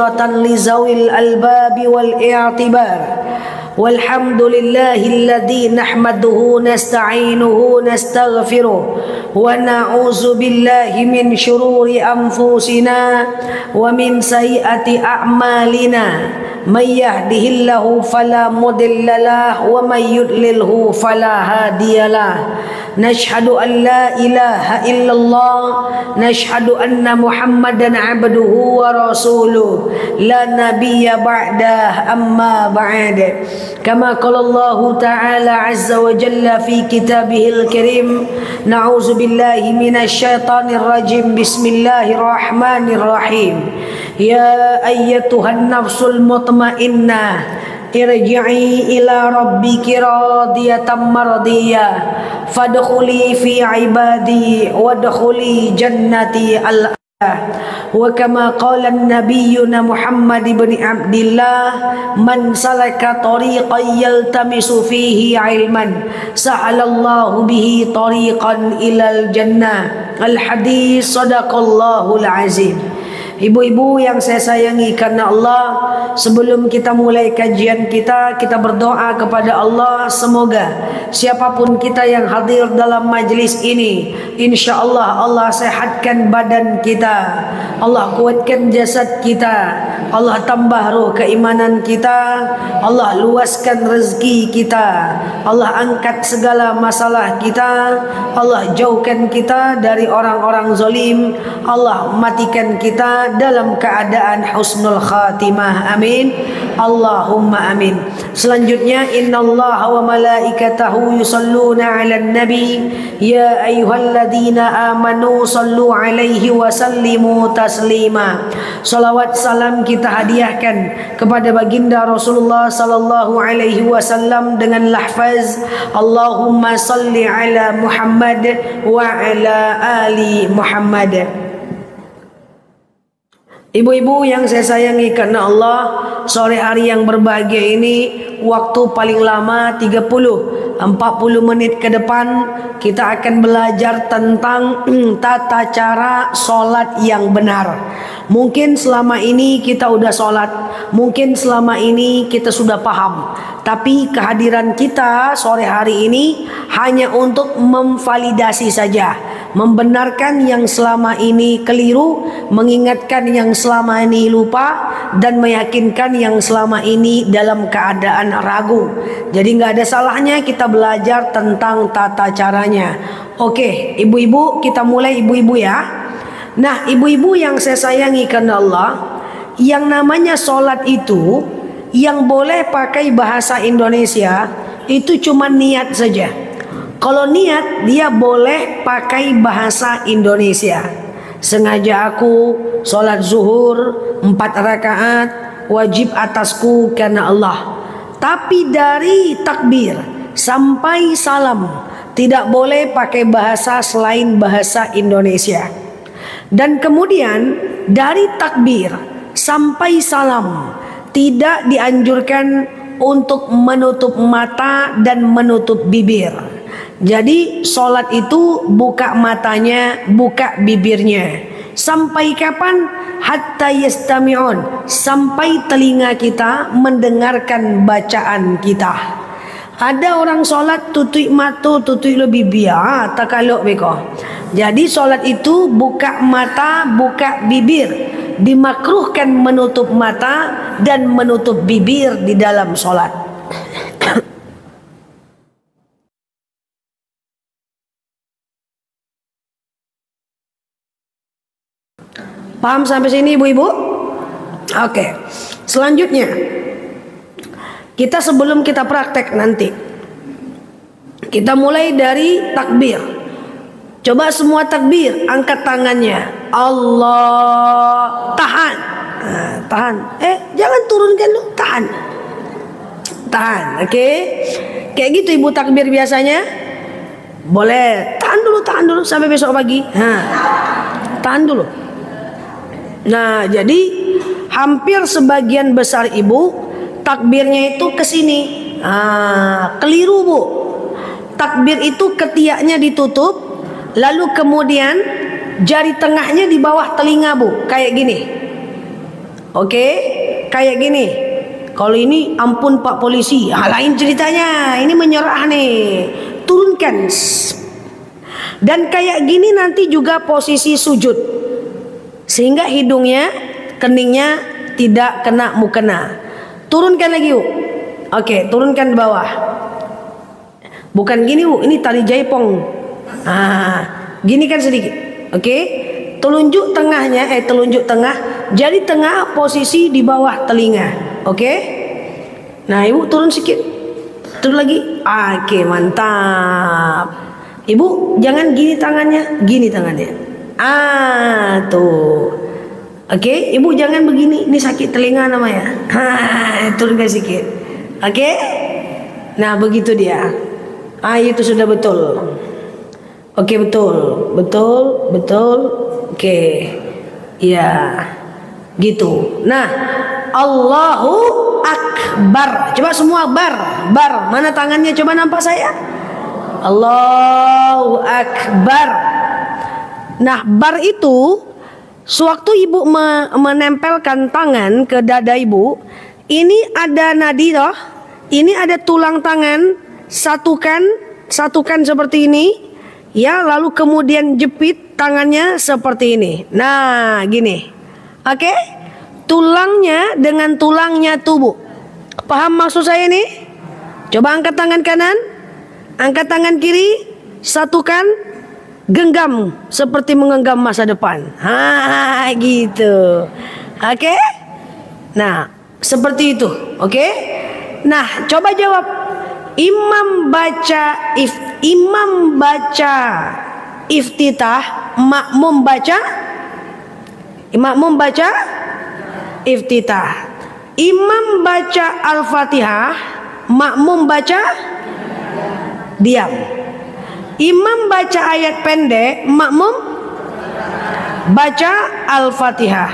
لذوي الألباب والاعتبار والحمد لله الذي نحمده نستعينه نستغفره ونعوذ بالله من شرور أنفسنا ومن سيئات أعمالنا من يهده الله فلا مضل له ومن يضلله فلا هادي له نشهد أن لا إله إلا الله نشهد أن محمدا عبده ورسوله لا نبي بعده أما بعد كما قال الله تعالى عز وجل في كتابه الكريم نعوذ بالله من الشيطان الرجيم بسم الله الرحمن الرحيم يا أيتها النفس المطمئنة ارجعي إلى ربك راضية مرضية فادخلي في عبادي وادخلي جنتي وكما قال نبينا محمد بن عبد الله من سلك طريقا يلتمس فيه علما سهل الله به طريقا إلى الجنة الحديث صدق الله العظيم. Ibu-ibu yang saya sayangi karena Allah, sebelum kita mulai kajian kita berdoa kepada Allah semoga siapapun kita yang hadir dalam majlis ini, insya Allah Allah sehatkan badan kita, Allah kuatkan jasad kita, Allah tambah roh keimanan kita, Allah luaskan rezeki kita, Allah angkat segala masalah kita, Allah jauhkan kita dari orang-orang zalim, Allah matikan kita dalam keadaan husnul khatimah. Amin. Allahumma amin. Selanjutnya innallaha wa malaikatahu yusalluna 'alan nabi ya ayyuhalladzina amanu sallu 'alaihi wa sallimu taslima. Salawat salam kita hadiahkan kepada baginda Rasulullah sallallahu alaihi wasallam dengan lafaz Allahumma salli ala Muhammad wa ala ali Muhammad. Ibu-ibu yang saya sayangi karena Allah, sore hari yang berbahagia ini waktu paling lama 40 menit ke depan kita akan belajar tentang tata cara sholat yang benar. Mungkin selama ini kita udah sholat, mungkin selama ini kita sudah paham, tapi kehadiran kita sore hari ini hanya untuk memvalidasi saja, membenarkan yang selama ini keliru, mengingatkan yang selama ini lupa, dan meyakinkan yang selama ini dalam keadaan ragu. Jadi nggak ada salahnya kita belajar tentang tata caranya. Oke, ibu-ibu, kita mulai ibu-ibu ya. Nah, ibu-ibu yang saya sayangi karena Allah, yang namanya sholat itu yang boleh pakai bahasa Indonesia itu cuma niat saja. Kalau niat dia boleh pakai bahasa Indonesia. Sengaja aku sholat zuhur 4 rakaat wajib atasku karena Allah. Tapi dari takbir sampai salam tidak boleh pakai bahasa selain bahasa Indonesia. Dan kemudian dari takbir sampai salam tidak dianjurkan untuk menutup mata dan menutup bibir. Jadi sholat itu buka matanya, buka bibirnya. Sampai kapan? Hatta yastami'un, sampai telinga kita mendengarkan bacaan kita. Ada orang sholat tutup mata, tutup lebih biar tak kalok beko. Jadi sholat itu buka mata, buka bibir. Dimakruhkan menutup mata dan menutup bibir di dalam sholat. Paham sampai sini ibu-ibu? Oke. Selanjutnya kita sebelum kita praktek nanti, kita mulai dari takbir. Coba semua takbir, angkat tangannya. Allah, tahan. Nah, tahan. Jangan turunkan dulu, tahan. Tahan, oke? Kayak gitu ibu takbir biasanya. Boleh, tahan dulu sampai besok pagi. Tahan dulu. Nah, jadi hampir sebagian besar ibu takbirnya itu ke sini. Keliru bu. Takbir itu ketiaknya ditutup, lalu kemudian jari tengahnya di bawah telinga bu, kayak gini. Oke, kayak gini. Kalau ini ampun Pak Polisi, lain ceritanya. Ini menyerah nih. Turunkan. Dan kayak gini nanti juga posisi sujud, sehingga hidungnya, keningnya tidak kena mukena. Turunkan lagi yuk. Oke, turunkan ke bawah. Bukan gini yuk, ini tali jaipong. Gini kan sedikit. Oke, telunjuk tengahnya, telunjuk tengah. Jadi tengah posisi di bawah telinga. Oke. Nah, ibu turun sedikit. Turun lagi. Oke, mantap. Ibu jangan gini tangannya, gini tangannya. Tuh. Oke, ibu jangan begini. Ini sakit telinga namanya. Turunkan sedikit. Oke. Nah, begitu dia. Itu sudah betul. Oke, betul. Betul, betul. Oke. Ya. Gitu. Nah, Allahu Akbar. Coba semua bar. Mana tangannya? Coba nampak saya? Allahu Akbar. Nah, bar itu sewaktu ibu menempelkan tangan ke dada ibu, ini ada nadi toh. Ini ada tulang tangan, satukan seperti ini. Ya, lalu kemudian jepit tangannya seperti ini. Nah, gini. Oke? Tulangnya dengan tulangnya tubuh. Paham maksud saya ini? Coba angkat tangan kanan, angkat tangan kiri, satukan, genggam seperti menggenggam masa depan. Gitu. Oke? Nah, seperti itu. Oke? Nah, coba jawab. Imam baca iftitah, makmum baca iftitah. Imam baca Al-Fatihah, makmum baca diam. Imam baca ayat pendek, makmum baca Al-Fatihah.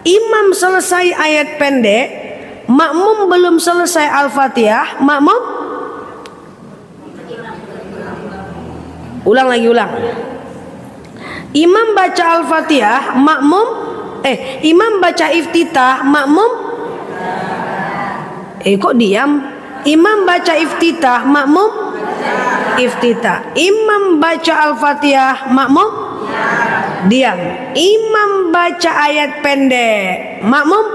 Imam selesai ayat pendek, makmum belum selesai Al-Fatihah, makmum ulang. Imam baca Al-Fatihah, imam baca iftitah, makmum kok diam? Imam baca iftitah, makmum iftitah. Imam baca Al-Fatihah, makmum diam. Imam baca ayat pendek, makmum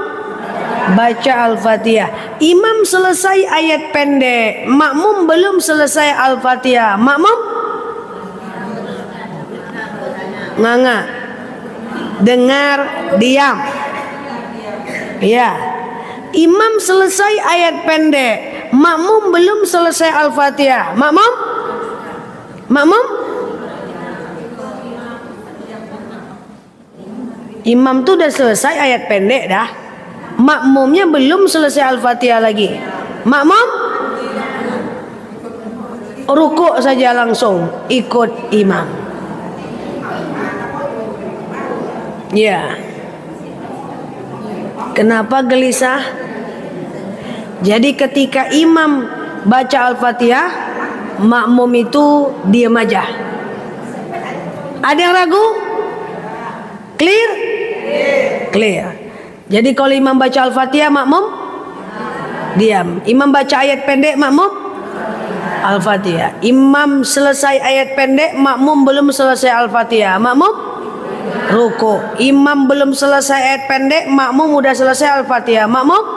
baca Al-Fatihah. Imam selesai ayat pendek, makmum belum selesai Al-Fatihah, makmum nganga, dengar, diam. Ya. Imam selesai ayat pendek, makmum belum selesai Al-Fatihah, makmum imam tuh udah selesai ayat pendek dah, makmumnya belum selesai Al-Fatihah lagi, makmum rukuk saja langsung ikut imam. Ya. Kenapa gelisah? Jadi ketika imam baca Al-Fatihah, makmum itu diam aja. Ada yang ragu? Clear? Clear. Jadi kalau imam baca Al-Fatihah, makmum diam. Imam baca ayat pendek, makmum Al-Fatihah. Imam selesai ayat pendek, makmum belum selesai Al-Fatihah, makmum ruku. Imam belum selesai ayat pendek, makmum udah selesai Al-Fatihah, makmum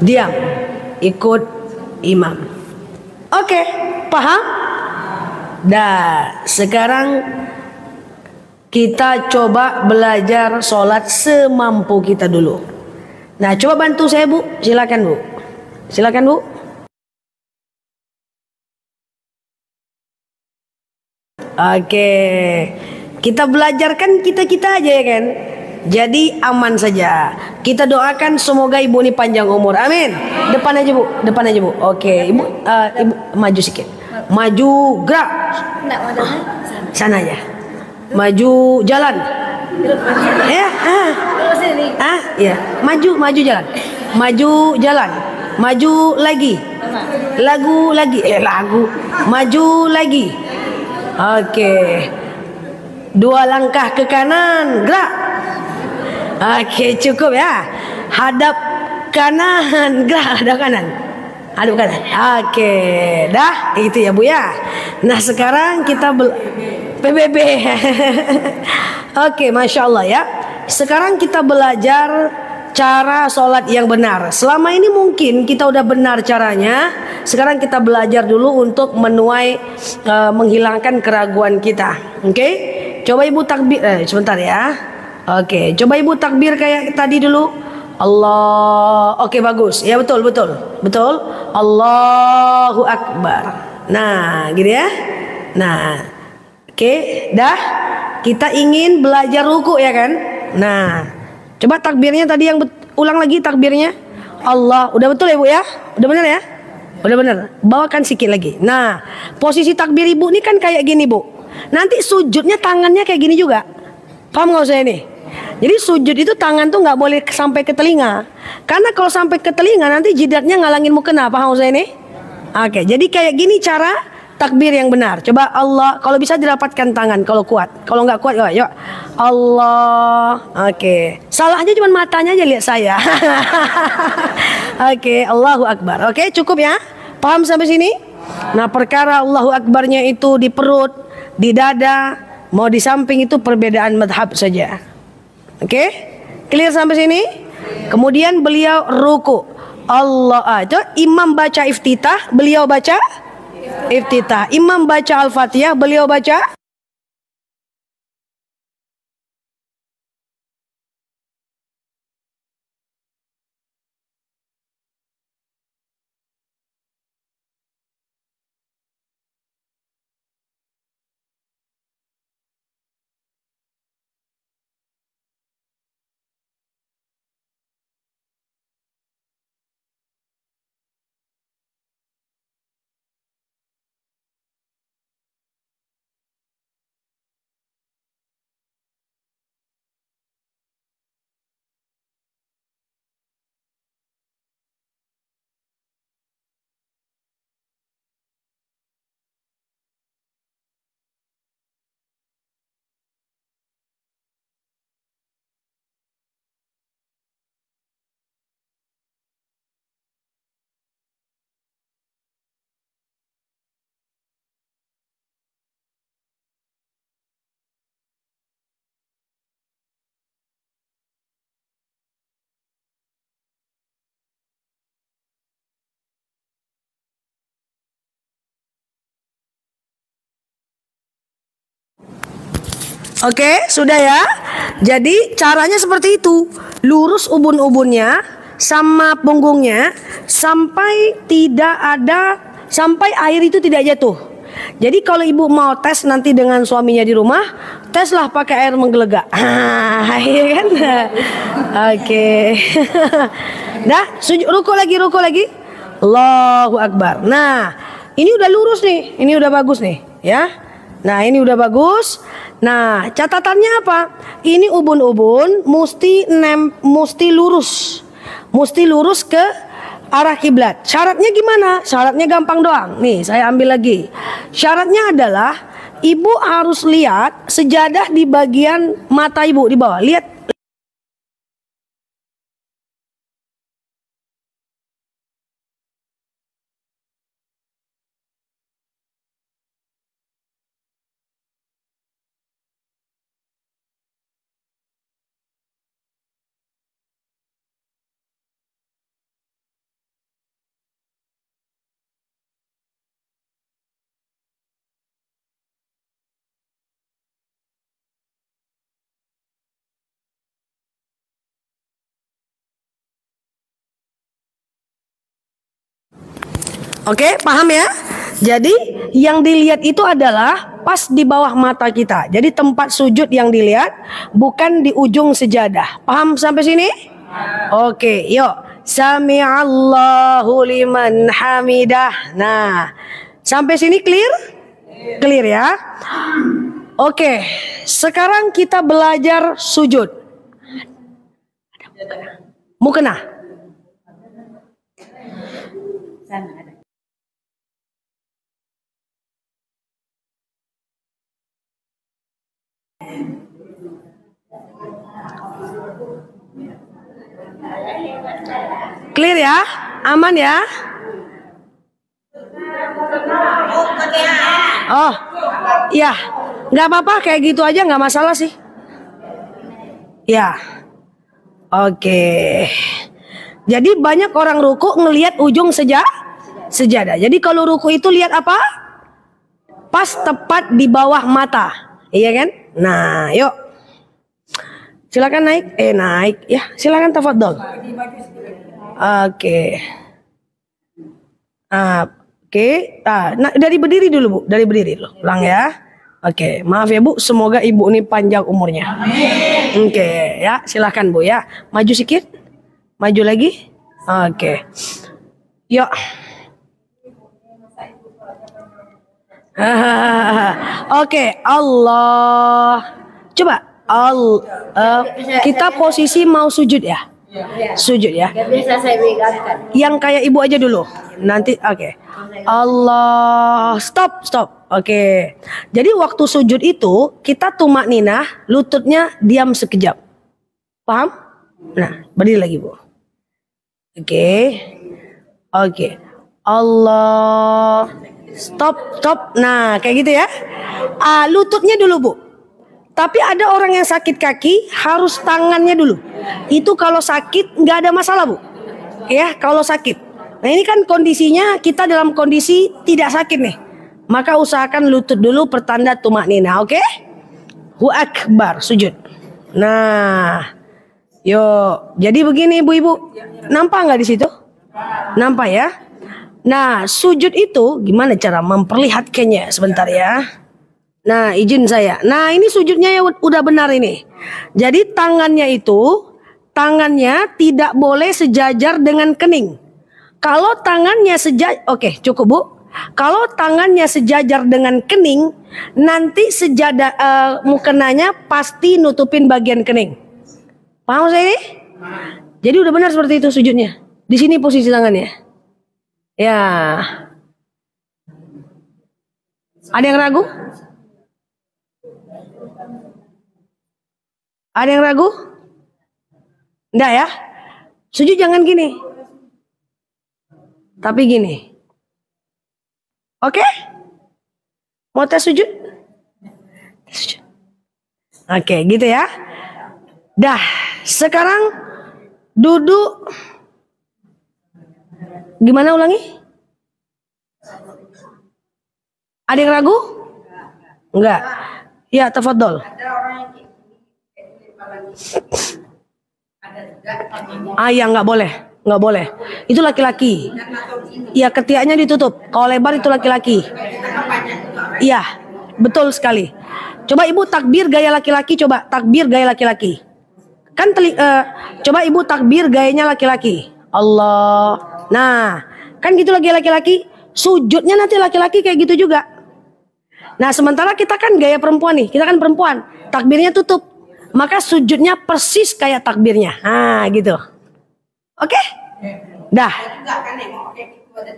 diam, ikut imam. Oke, paham? Dah, sekarang kita coba belajar sholat semampu kita dulu. Nah, coba bantu saya Bu, silakan Bu. Silakan Bu. Oke. Kita belajarkan kita-kita aja ya kan. Jadi aman saja. Kita doakan semoga ibu ini panjang umur. Amin. Depan aja Bu. Depan aja Bu. Oke. Ibu maju sedikit. Maju gerak. Sana aja. Maju jalan. Ya. Ya. Maju jalan. Maju jalan. Maju lagi. Lagu. Maju lagi. Oke. 2 langkah ke kanan, gerak. Oke, cukup ya. Hadap kanan, gerak hadap kanan. Hadap kanan. Oke, dah itu ya Bu ya. Nah sekarang kita PBB. Oke, masya Allah ya. Sekarang kita belajar cara sholat yang benar. Selama ini mungkin kita udah benar caranya. Sekarang kita belajar dulu untuk menuai menghilangkan keraguan kita. Oke, coba Ibu takbir. Sebentar ya. Oke, coba Ibu takbir kayak tadi dulu. Allah. Oke, bagus. Ya betul. Allahu Akbar. Nah, gitu ya. Nah, oke, dah. Kita ingin belajar ruku ya kan? Nah, coba takbirnya tadi yang ulang lagi takbirnya. Allah. Udah betul ya Bu ya? Udah benar ya? Udah benar. Bawakan sikit lagi. Nah, posisi takbir Ibu ini kan kayak gini Bu. Nanti sujudnya tangannya kayak gini juga. Paham nggak saya ini? Jadi sujud itu tangan tuh nggak boleh sampai ke telinga. Karena kalau sampai ke telinga nanti jidatnya ngalangin mukena. Paham saya ini? Oke, jadi kayak gini cara takbir yang benar. Coba Allah, kalau bisa dirapatkan tangan kalau kuat. Kalau nggak kuat, yuk. Allah. Oke. Salahnya cuma matanya aja lihat saya. Oke, Allahu Akbar. Oke, cukup ya. Paham sampai sini? Nah, perkara Allahu Akbarnya itu di perut, di dada, mau di samping itu perbedaan madhab saja. Oke? Clear sampai sini? Kemudian beliau ruku. Allah, itu imam baca iftitah, beliau baca iftitah. Imam baca Al-Fatihah, beliau baca. Oke, sudah ya. Jadi caranya seperti itu. Lurus ubun-ubunnya sama punggungnya sampai air itu tidak jatuh. Jadi kalau ibu mau tes nanti dengan suaminya di rumah, teslah pakai air menggelegak. Iya kan? Oke. Dah, ruku lagi. Allahu Akbar. Nah, ini udah lurus nih. Ini udah bagus nih, ya. Nah, ini udah bagus. Nah, catatannya apa? Ini ubun-ubun mesti lurus. Mesti lurus ke arah kiblat. Syaratnya gimana? Syaratnya gampang doang. Nih, saya ambil lagi. Syaratnya adalah ibu harus lihat sejadah di bagian mata ibu di bawah. Lihat. Oke, paham ya? Jadi yang dilihat itu adalah pas di bawah mata kita. Jadi tempat sujud yang dilihat bukan di ujung sejadah. Paham sampai sini? Oke, yuk. Sami'allahu liman hamidah. Nah, sampai sini clear? Clear ya? Oke, sekarang kita belajar sujud. Mukena. Clear ya? Aman ya? Oh, ya, nggak apa-apa, kayak gitu aja nggak masalah sih. Ya, oke. Jadi banyak orang ruku ngelihat ujung sejadah. Jadi kalau ruku itu lihat apa? Pas tepat di bawah mata, iya kan? Nah, yuk, silakan naik. Naik, ya, silakan tafadhol. Oke. Oke, nah, dari berdiri dulu Bu, dari berdiri dulu, ulang ya. Oke, maaf ya Bu, semoga Ibu ini panjang umurnya. Amin. Oke, ya, silakan Bu ya, maju sedikit, maju lagi. Oke, yuk. Oke, Allah, coba kita posisi mau sujud ya. Sujud ya. Yang kayak ibu aja dulu. Nanti oke. Allah, stop. Oke. Jadi waktu sujud itu kita tumak ninah, lututnya diam sekejap. Paham? Nah, berdiri lagi Bu. Oke. Allah. Stop. Nah, kayak gitu ya. Lututnya dulu Bu. Tapi ada orang yang sakit kaki harus tangannya dulu. Itu kalau sakit nggak ada masalah Bu. Ya kalau sakit. Nah ini kan kondisinya kita dalam kondisi tidak sakit nih. Maka usahakan lutut dulu pertanda tumak nina. Oke? Hu akbar sujud. Nah, yuk. Jadi begini ibu-ibu. Nampak nggak di situ? Nampak ya? Nah sujud itu gimana cara memperlihatkannya? Sebentar ya. Nah, izin saya. Nah, ini sujudnya ya udah benar ini. Jadi tangannya tidak boleh sejajar dengan kening. Kalau tangannya oke, cukup Bu. Kalau tangannya sejajar dengan kening, nanti sejadah mukenanya pasti nutupin bagian kening. Paham saya ini? Jadi udah benar seperti itu sujudnya. Di sini posisi tangannya. Ya. Ada yang ragu? Ada yang ragu? Enggak ya? Sujud jangan gini. Tapi gini. Oke? Mau tes sujud? Oke, gitu ya. Dah, sekarang duduk. Gimana ulangi? Ada yang ragu? Enggak. Ya, tafadhol. Ya nggak boleh. Itu laki-laki. Iya, ketiaknya ditutup. Kalau lebar itu laki-laki. Iya, betul sekali. Coba ibu takbir gaya laki-laki. Coba takbir gaya laki-laki. Kan coba ibu takbir gayanya laki-laki. Allah. Nah, kan gitu lagi laki-laki. Sujudnya nanti laki-laki kayak gitu juga. Nah, sementara kita kan gaya perempuan nih. Kita kan perempuan. Takbirnya tutup. Maka sujudnya persis kayak takbirnya. Nah, gitu. Oke? Dah.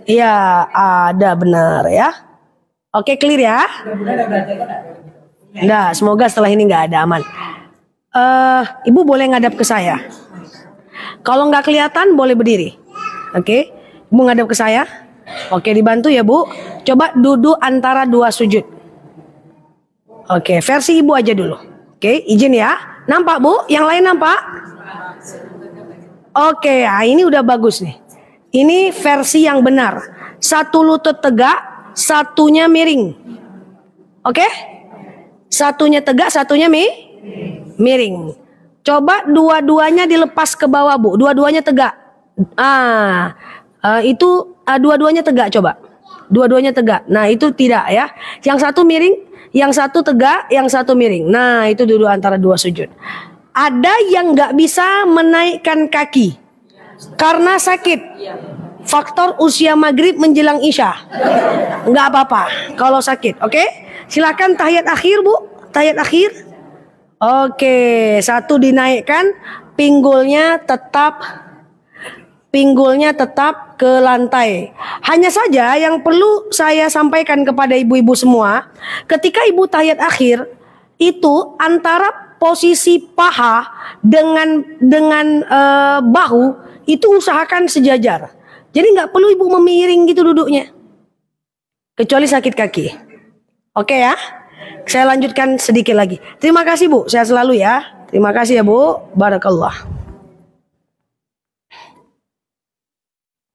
Iya, ada benar ya. Oke, clear ya. Nah, semoga setelah ini nggak ada, aman. Ibu boleh ngadap ke saya. Kalau nggak kelihatan boleh berdiri. Oke, Ibu ngadap ke saya. Oke, dibantu ya Bu. Coba duduk antara dua sujud. Oke, versi Ibu aja dulu. Oke, izin ya. Nampak Bu? Yang lain nampak? Oke, ini udah bagus nih. Ini versi yang benar. Satu lutut tegak, satunya miring. Oke? Satunya tegak, satunya miring. Coba dua-duanya dilepas ke bawah Bu. Dua-duanya tegak. Itu dua-duanya tegak coba. Dua-duanya tegak. Nah itu tidak ya. Yang satu miring, yang satu tegak, yang satu miring. Nah itu duduk antara dua sujud. Ada yang nggak bisa menaikkan kaki karena sakit. Faktor usia maghrib menjelang isya. Nggak apa-apa kalau sakit. Oke? Silakan tahiyat akhir Bu. Tahiyat akhir. Oke, satu dinaikkan, pinggulnya tetap ke lantai. Hanya saja yang perlu saya sampaikan kepada ibu-ibu semua, ketika ibu tahiyat akhir itu antara posisi paha dengan bahu itu usahakan sejajar. Jadi nggak perlu ibu memiring gitu duduknya. Kecuali sakit kaki. Oke ya. Saya lanjutkan sedikit lagi. Terima kasih Bu, sehat selalu ya. Terima kasih ya Bu. Barakallah.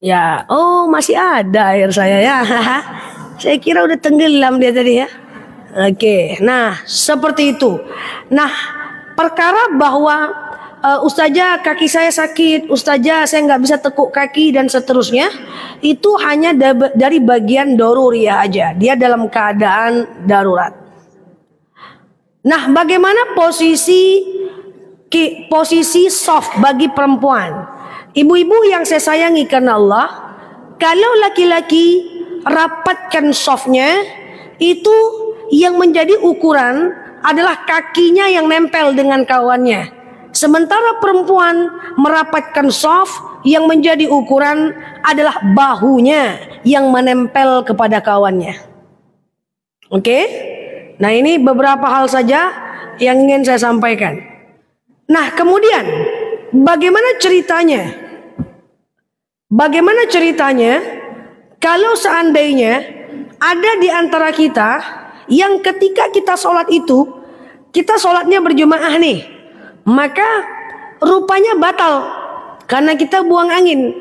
Ya, oh masih ada air saya ya. Saya kira udah tenggelam dia tadi ya. Oke, nah seperti itu. Nah, perkara bahwa Ustazah kaki saya sakit, Ustazah saya nggak bisa tekuk kaki dan seterusnya, itu hanya dari bagian daruriyah aja. Dia dalam keadaan darurat. Nah, bagaimana posisi soft bagi perempuan? Ibu-ibu yang saya sayangi karena Allah, kalau laki-laki rapatkan softnya, itu yang menjadi ukuran adalah kakinya yang nempel dengan kawannya. Sementara perempuan merapatkan soft, yang menjadi ukuran adalah bahunya yang menempel kepada kawannya. Oke? Nah, ini beberapa hal saja yang ingin saya sampaikan. Nah, kemudian bagaimana ceritanya? Bagaimana ceritanya kalau seandainya ada di antara kita yang ketika kita sholat itu, kita sholatnya berjemaah nih, maka rupanya batal karena kita buang angin.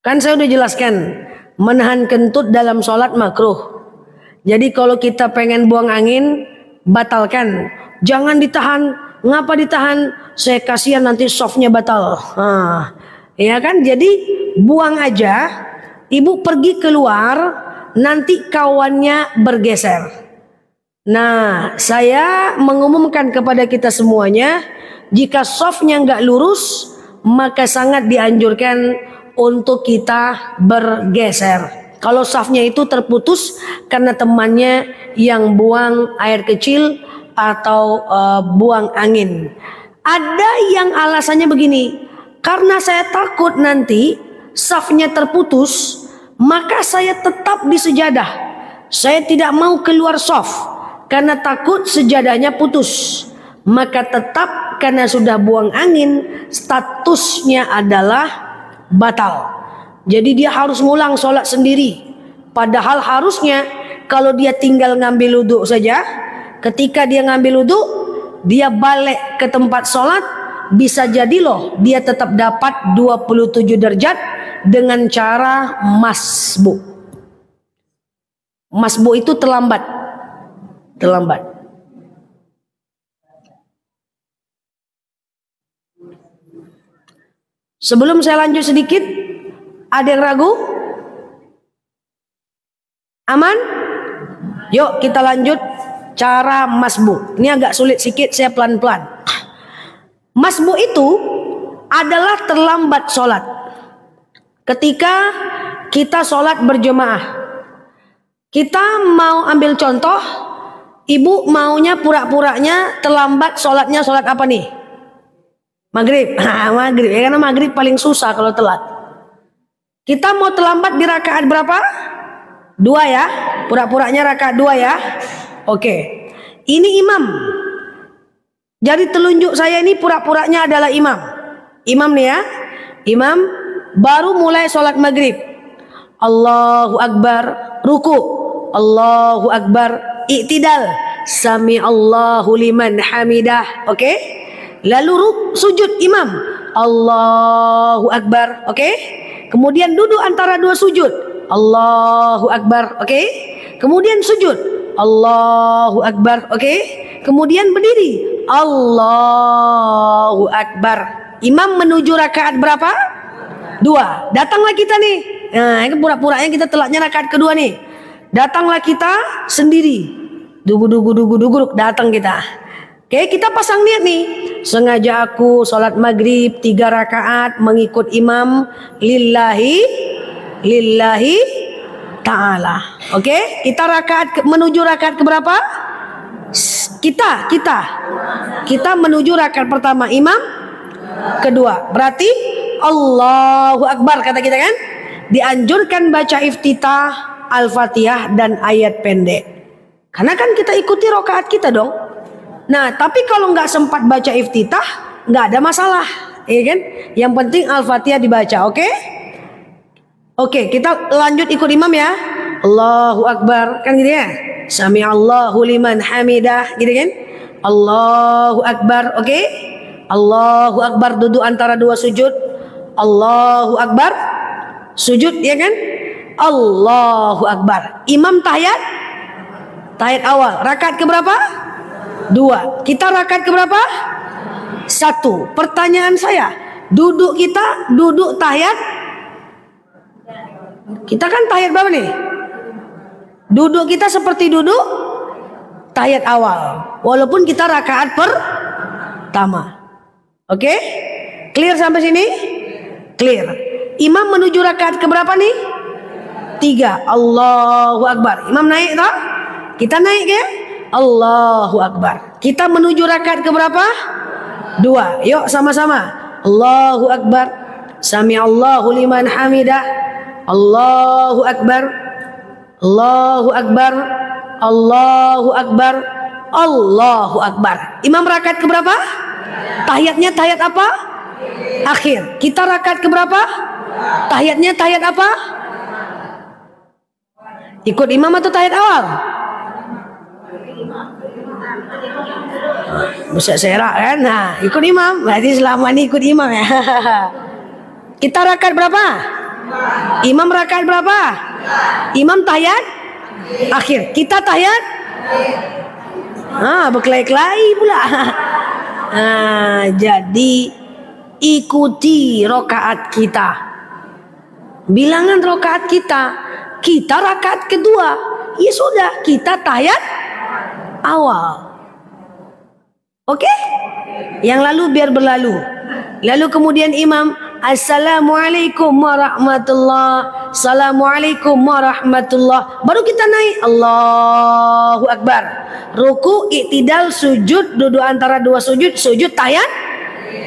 Kan saya udah jelaskan, menahan kentut dalam sholat makruh. Jadi kalau kita pengen buang angin, batalkan. Jangan ditahan. Ngapa ditahan? Saya kasihan nanti softnya batal. Ya kan? Jadi buang aja. Ibu pergi keluar, nanti kawannya bergeser. Nah, saya mengumumkan kepada kita semuanya, jika softnya nggak lurus, maka sangat dianjurkan untuk kita bergeser. Kalau softnya itu terputus karena temannya yang buang air kecil atau buang angin. Ada yang alasannya begini, karena saya takut nanti safnya terputus, maka saya tetap di sejadah. Saya tidak mau keluar saf karena takut sejadahnya putus. Maka tetap karena sudah buang angin, statusnya adalah batal. Jadi dia harus ngulang sholat sendiri. Padahal harusnya kalau dia tinggal ngambil wudhu saja, ketika dia ngambil wudhu, dia balik ke tempat sholat, bisa jadi loh dia tetap dapat 27 derajat dengan cara masbu. Masbu itu terlambat. Sebelum saya lanjut sedikit, ada yang ragu? Aman? Yuk kita lanjut cara masbu. Ini agak sulit sedikit, saya pelan-pelan. Masbu itu adalah terlambat sholat. Ketika kita sholat berjemaah, kita mau ambil contoh, ibu maunya pura-puranya terlambat sholatnya, sholat apa nih? Maghrib. Maghrib, ya, karena maghrib paling susah kalau telat. Kita mau terlambat di rakaat berapa? 2 ya, pura-puranya rakaat 2 ya. Oke, ini imam. Jadi telunjuk saya ini pura-puranya adalah imam. Imam nih ya, imam baru mulai sholat maghrib. Allahu Akbar, ruku. Allahu Akbar, i'tidal. Sami Allahu liman hamidah. Oke, lalu sujud imam. Allahu Akbar. Oke, kemudian duduk antara 2 sujud. Allahu Akbar. Oke, kemudian sujud. Allahu Akbar. Oke, kemudian berdiri. Allahu Akbar. Imam menuju rakaat berapa? 2. Datanglah kita nih. Nah, ini pura-puranya kita telatnya rakaat kedua nih. Datanglah kita sendiri. Dugu, datang kita. Oke, kita pasang niat nih. Sengaja aku sholat maghrib 3 rakaat mengikut imam lillahi ta'ala. Oke, kita menuju rakaat keberapa? Kita menuju rakaat pertama, imam kedua. Berarti Allahu Akbar kata kita kan? Dianjurkan baca iftitah, Al-Fatihah dan ayat pendek. Karena kan kita ikuti rakaat kita dong. Nah, tapi kalau nggak sempat baca iftitah, nggak ada masalah. ya kan? Yang penting Al-Fatihah dibaca, oke? Oke, kita lanjut ikut imam ya. Allahu Akbar, kan gitu ya? Sami'allahu liman hamidah, gitu kan? Allahu Akbar, oke? Allahu Akbar, duduk antara dua sujud. Allahu Akbar, sujud, ya kan? Allahu Akbar. Imam tahiyat, tahiyat awal. Rakaat keberapa? 2. Kita rakaat keberapa? 1. Pertanyaan saya, duduk kita, duduk tahiyat. Kita kan tahiyat berapa nih? Duduk kita seperti duduk tahiyat awal, walaupun kita rakaat pertama. Oke? Clear sampai sini? Clear. Imam menuju rakaat keberapa nih? 3. Allahu Akbar. Imam naik tak? Kita naik ya? Allahu Akbar. Kita menuju rakaat keberapa? 2. Yuk sama-sama. Allahu Akbar. Sami'allahu liman hamidah. Allahu Akbar. Allahu Akbar. Allahu Akbar. Allahu Akbar. Imam rakaat keberapa? Tahiyatnya tahiyat apa? Akhir. Kita rakaat keberapa? Tahiyatnya tahiyat apa? Ikut imam atau tahiyat awal? Bisa serak kan? Nah, ikut imam. Berarti selama ini ikut imam ya. Kita rakaat berapa? Imam rakaat berapa? Imam tahiyat akhir. Kita tahiyat berkelahi-kelahi pula. Jadi ikuti rakaat kita. Bilangan rakaat kita. Kita rakaat kedua. Ya sudah, kita tahiyat awal. Oke? Yang lalu biar berlalu. Lalu kemudian imam, Assalamualaikum warahmatullah. Assalamualaikum warahmatullah. Baru kita naik. Allahu Akbar. Ruku, i'tidal, sujud, duduk antara dua sujud, sujud tahiyat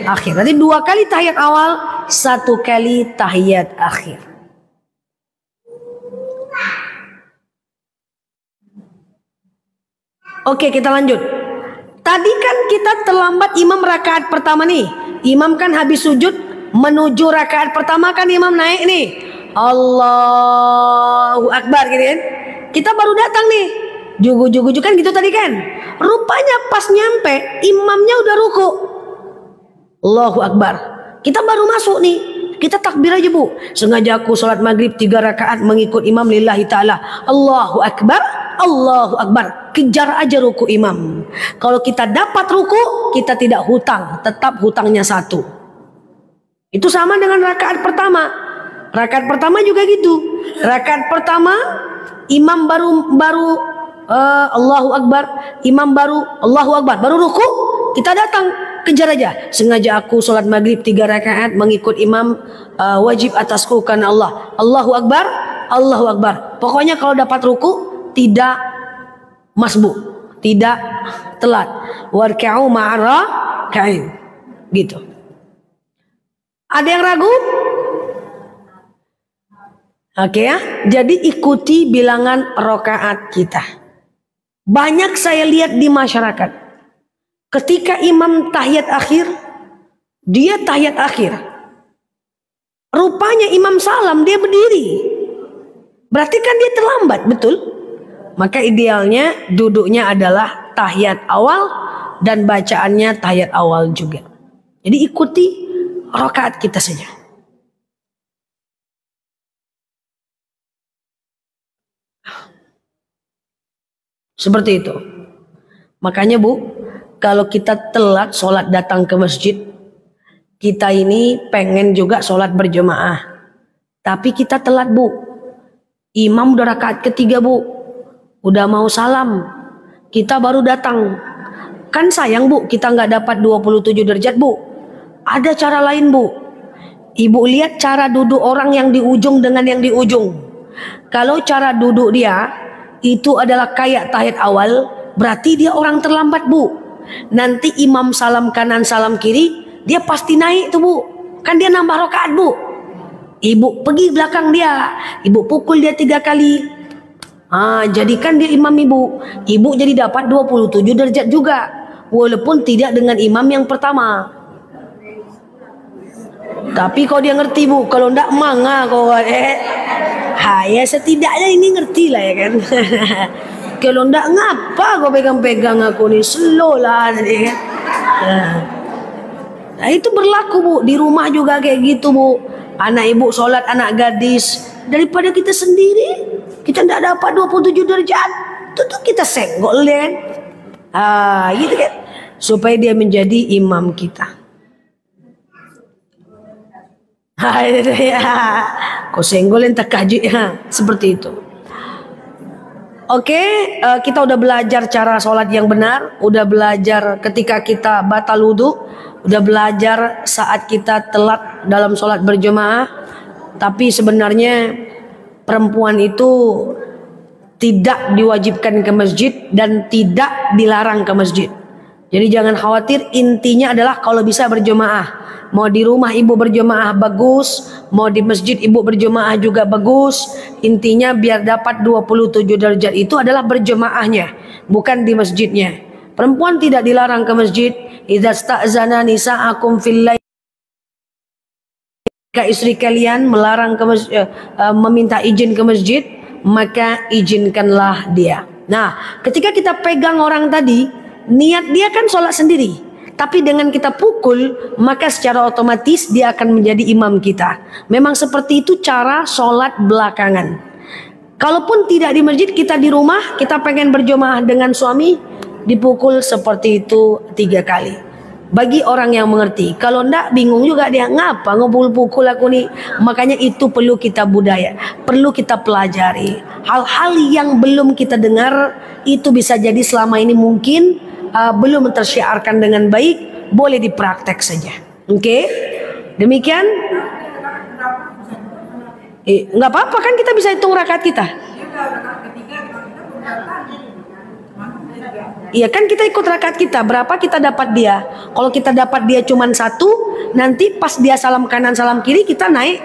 akhir. Berarti 2 kali tahiyat awal, 1 kali tahiyat akhir. Oke, kita lanjut. Tadi kan kita terlambat imam rakaat pertama nih. Imam kan habis sujud menuju rakaat pertama kan imam naik nih. Allahu Akbar gitu kan. Kita baru datang nih. Jugu-jugu kan gitu tadi kan. Rupanya pas nyampe imamnya udah ruku. Allahu Akbar. Kita baru masuk nih. Kita takbir aja bu. Sengaja aku sholat maghrib 3 rakaat mengikut imam lillahi ta'ala. Allahu Akbar. Allahu Akbar. Kejar aja ruku imam. Kalau kita dapat ruku, kita tidak hutang. Tetap hutangnya 1. Itu sama dengan rakaat pertama. Rakaat pertama juga gitu. Rakaat pertama imam baru Allahu Akbar. Imam baru Allahu Akbar. Baru ruku, kita datang. Kejar aja. Sengaja aku sholat maghrib 3 rakaat mengikut imam, wajib atasku karena Allah. Allahu Akbar. Allahu Akbar. Pokoknya kalau dapat ruku tidak masbuk, tidak telat. Warka'u ma'arraka'in. Gitu. Ada yang ragu? Oke ya. Jadi ikuti bilangan rakaat kita. Banyak saya lihat di masyarakat. Ketika imam tahiyat akhir, dia tahiyat akhir. Rupanya imam salam, dia berdiri. Berarti kan dia terlambat, betul? Maka idealnya duduknya adalah tahiyat awal dan bacaannya tahiyat awal juga. Jadi ikuti rakaat kita saja. Seperti itu. Makanya bu, kalau kita telat sholat datang ke masjid, kita ini pengen juga sholat berjemaah. Tapi kita telat bu. Imam udah rakaat ketiga bu. Udah mau salam. Kita baru datang. Kan sayang bu, kita nggak dapat 27 derajat bu. Ada cara lain bu. Ibu lihat cara duduk orang yang di ujung dengan yang di ujung. Kalau cara duduk dia itu adalah kayak tahiyat awal, berarti dia orang terlambat bu. Nanti imam salam kanan salam kiri, dia pasti naik tuh bu. Kan dia nambah rakaat bu. Ibu pergi belakang dia, ibu pukul dia 3 kali. Jadikan dia imam ibu. Ibu jadi dapat 27 derajat juga, walaupun tidak dengan imam yang pertama. Tapi kalau dia ngerti bu, kalau ndak manga kau ya setidaknya ini ngerti lah ya kan. Kalau ndak ngapa kau pegang-pegang aku nih, slow lah tadi kan. Nah itu berlaku bu, di rumah juga kayak gitu bu. Anak ibu sholat, anak gadis, daripada kita sendiri, kita ndak dapat 27 derajat, tentu kita senggol kan. Gitu kan, supaya dia menjadi imam kita. Kau senggolin takajud ya, seperti itu. Oke, kita udah belajar cara sholat yang benar, udah belajar ketika kita batal wudu, udah belajar saat kita telat dalam sholat berjamaah. Tapi sebenarnya perempuan itu tidak diwajibkan ke masjid dan tidak dilarang ke masjid. Jadi jangan khawatir, intinya adalah kalau bisa berjamaah. Mau di rumah ibu berjamaah bagus, mau di masjid ibu berjamaah juga bagus. Intinya biar dapat 27 derajat itu adalah berjamaahnya, bukan di masjidnya. Perempuan tidak dilarang ke masjid. Idza sta'zana nisa'akum fil lail, jika istri kalian melarang ke meminta izin ke masjid, maka izinkanlah dia. Nah, ketika kita pegang orang tadi, niat dia kan sholat sendiri. Tapi dengan kita pukul, maka secara otomatis dia akan menjadi imam kita. Memang seperti itu cara sholat belakangan. Kalaupun tidak di masjid, kita di rumah, kita pengen berjamaah dengan suami, dipukul seperti itu 3 kali. Bagi orang yang mengerti. Kalau enggak, bingung juga dia, ngapa ngepukul aku nih. Makanya itu perlu kita budaya, perlu kita pelajari. Hal-hal yang belum kita dengar, itu bisa jadi selama ini mungkin belum tersyiarkan dengan baik, boleh dipraktek saja. Oke, demikian. Nggak apa-apa kan, kita bisa hitung rakaat kita. Iya kan, kita ikut rakaat kita, berapa kita dapat dia. Kalau kita dapat dia cuma 1, nanti pas dia salam kanan salam kiri kita naik,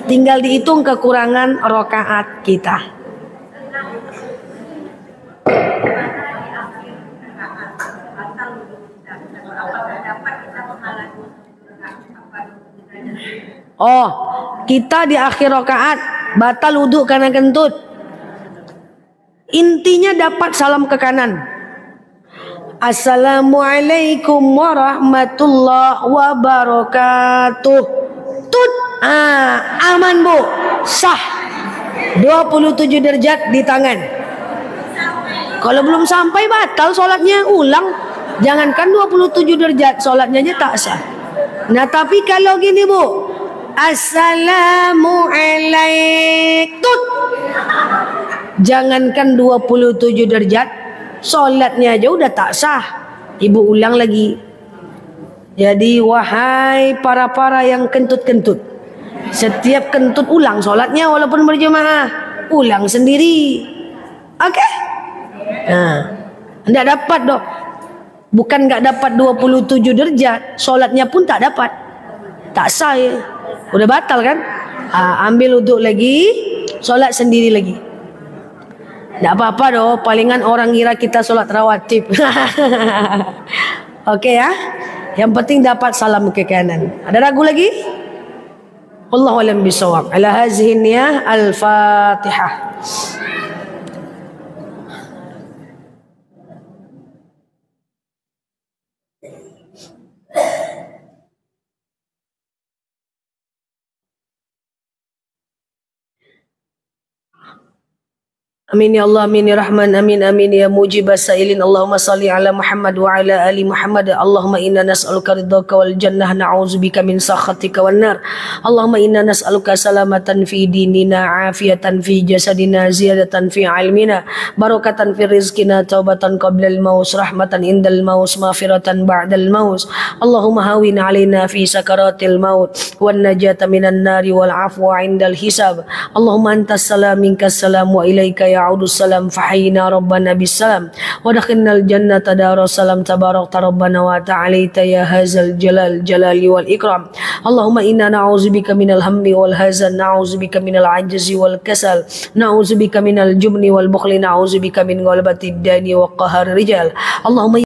tinggal dihitung kekurangan rakaat kita. Oh, kita di akhir rakaat batal wudhu karena kentut. Intinya dapat salam ke kanan. Assalamualaikum warahmatullahi wabarakatuh. Tut, aman bu, sah. 27 derajat di tangan. Kalau belum sampai batal sholatnya, ulang. Jangankan 27 derajat, sholatnya aja tak sah. Nah tapi kalau gini bu, Assalamualaikum, jangankan 27 derajat, sholatnya aja udah tak sah. Ibu ulang lagi. Jadi wahai para yang kentut-kentut, setiap kentut ulang sholatnya walaupun berjamaah, ulang sendiri. Oke? Nah, enggak dapat dong. Bukan enggak dapat 27 derajat, sholatnya pun tak dapat, tak sah ya. Udah batal kan? Ambil wudhu lagi, sholat sendiri lagi. Tidak apa-apa doh, palingan orang kira kita sholat rawatib. Oke ya, yang penting dapat salam ke kanan. Ada ragu lagi? Wallahu a'lam bishawab. Ala hazihi niyah, al-Fatihah. Amin ya Allah, amin ya Rahman, amin amin ya mujibas sailin. Allahumma salli ala Muhammad wa ala ali Muhammad. Allahumma inna nas'aluka ridhaka wal jannah, na'udzubika min sakhatika wan nar. Allahumma inna nas'aluka salamatan fi dinina, afiatan fi jasadina, ziyadatan fi ilmina, barakatan fi rizqina, taubatan qabla al-maut, rahmatan indal maut, maghfiratan ba'dal maut. Allahumma hawin alaina fi sakaratil maut wan najata minan nari wal afwa indal hisab. Allahumma antas salam minkas salam wa ilaika ya'udu salam, fahayyina rabbana bisalam wa dakhalnal jannata darussalam, tabarakta rabbana wa ta'alaita ya hazal jalal jalali wal ikram. Allahumma inna na'udzubika minal hammi wal hazan, na'udzubika minal ajzi wal kasal, na'udzubika minal jubni wal bukhli, na'udzubika min ghalabati dani wa qahar rijal. Allahumma